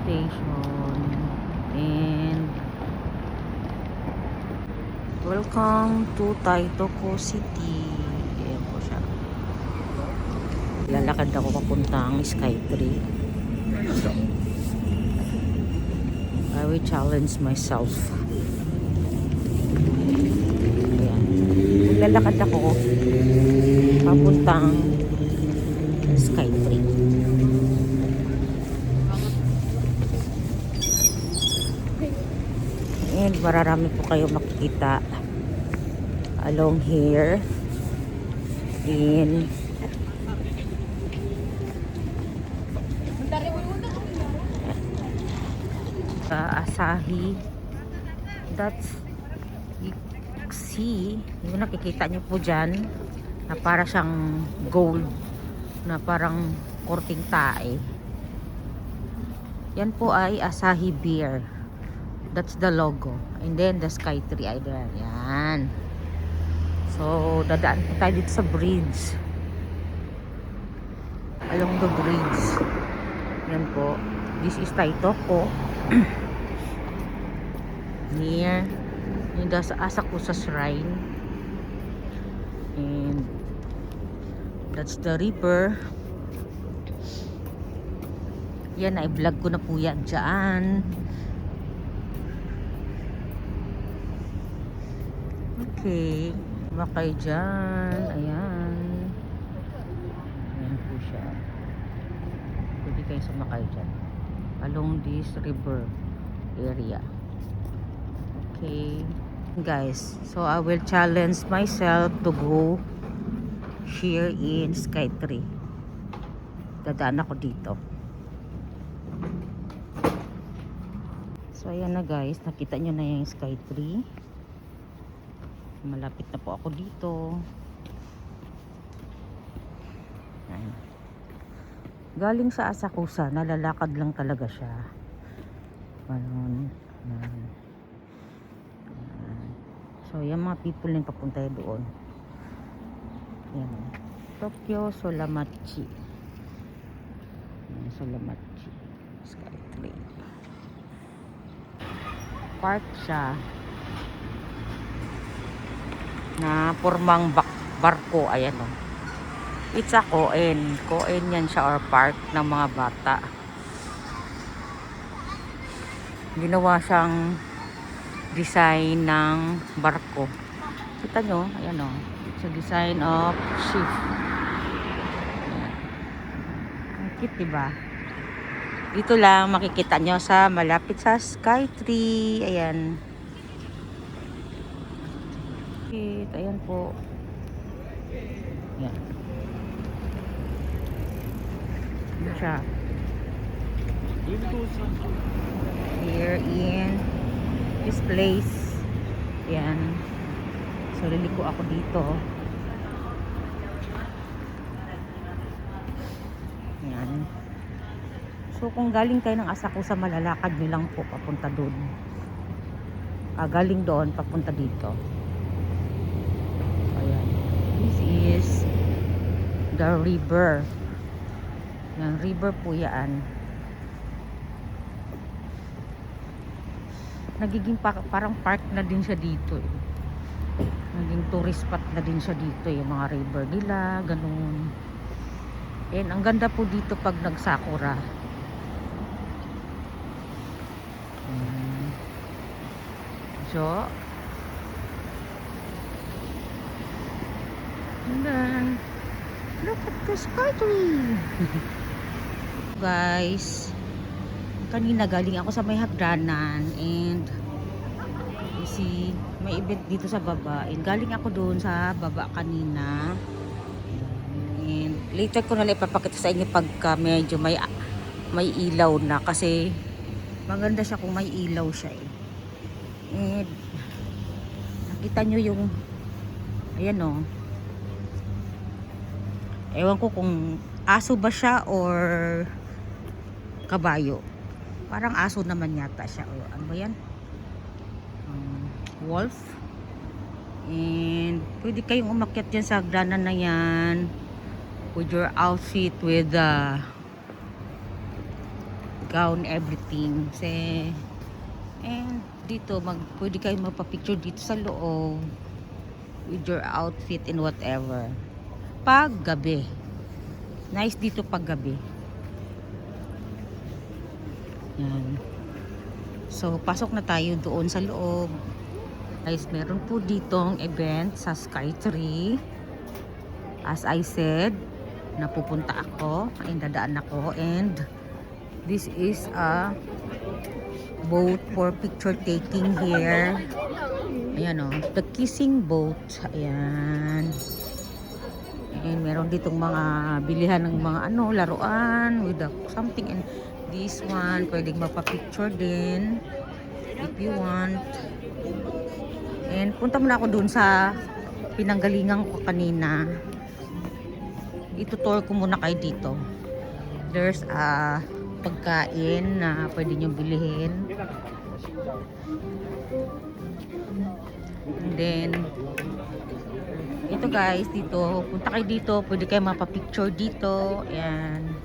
station. And welcome to Taitoko City. Ayan po siya. Lalakad ako papuntang Skytree. I will challenge myself. Ayan. Lalakad ako papuntang Skytree. And mararami po kayo makikita along here in Asahi. That's, you see, yung nakikita nyo po dyan na para siyang gold na parang korting tae. Yan po ay Asahi beer. That's the logo. And then the Skytree ay there. Yan. So dadaan po tayo dito sa bridge, along the bridge. Yan po. This is Taitoko. Near yung sa Asakusa Shrine. And that's the river. Yan, i-vlog ko na po yan dyan. Okay, makay dyan. Ayan. Ayan po siya. Pwede kayo sumakay dyan along this river area. Okay guys, so I will challenge myself to go here in Skytree. Dadaan ako dito. So ayan na guys, nakita nyo na yung Skytree. Malapit na po ako dito. Ayan. Galing sa Asakusa, nalalakad lang talaga siya. Ayan. Ayan. So, yung mga people na papunta doon. Ayan. Tokyo Solamachi. Ayan, Solamachi. Skytree. Park siya na formang barko. Ayan o. It's a koen. Koen yan siya, or park ng mga bata. Ginawa siyang design ng barko. Kita nyo? Ayan o. It's a design of ship. Ayan. Ang cute, diba? Dito lang makikita nyo sa malapit sa Skytree. Ayan. Cute. Ayan po. Ayan. Ayan siya. Here in this place. Ayan. So, liliko ako dito. Ayan. So, kung galing kayo ng Asakusa, malalakad nyo lang po papunta doon. Galing doon, papunta dito. Ayan. This is the river. Yung river po yan. Nagiging parang park na din siya dito eh. Naging tourist spot na din siya dito, yung mga river nila, ganun. And ang ganda po dito pag nagsakura. So, and then look at the Skytree. Guys, kanina galing ako sa may hagdanan, and you see, may event dito sa baba, and galing ako doon sa baba kanina, and later ko na lang ipapakita sa inyo pagka medyo may ilaw na, kasi maganda siya kung may ilaw siya eh. And nakita nyo yung ayan o, ewan ko kung aso ba siya or kabayo. Parang aso naman yata siya. O, ano ba yan? Wolf. And pwede kayong umakyat dyan sa hagdanan na yan with your outfit, with gown, everything. And dito, pwede kayo magpa-picture dito sa loob with your outfit and whatever. Pag gabi. Nice dito pag gabi. Yan. So, pasok na tayo doon sa loob. Guys, meron po ditong event sa Skytree. As I said, napupunta ako, ay dadaan ako, and this is a boat for picture taking here. Ayan o, the kissing boat. Ayan. And meron ditong mga bilihan ng mga laruan with something, and this one pwedeng magpa-picture din if you want. And punta muna ako dun sa pinanggalingan ko kanina. Itutour ko muna kayo dito. There's a pagkain na pwede nyo bilihin. And then ito guys, dito punta kayo dito, pwede kayo mapapicture dito. Ayan.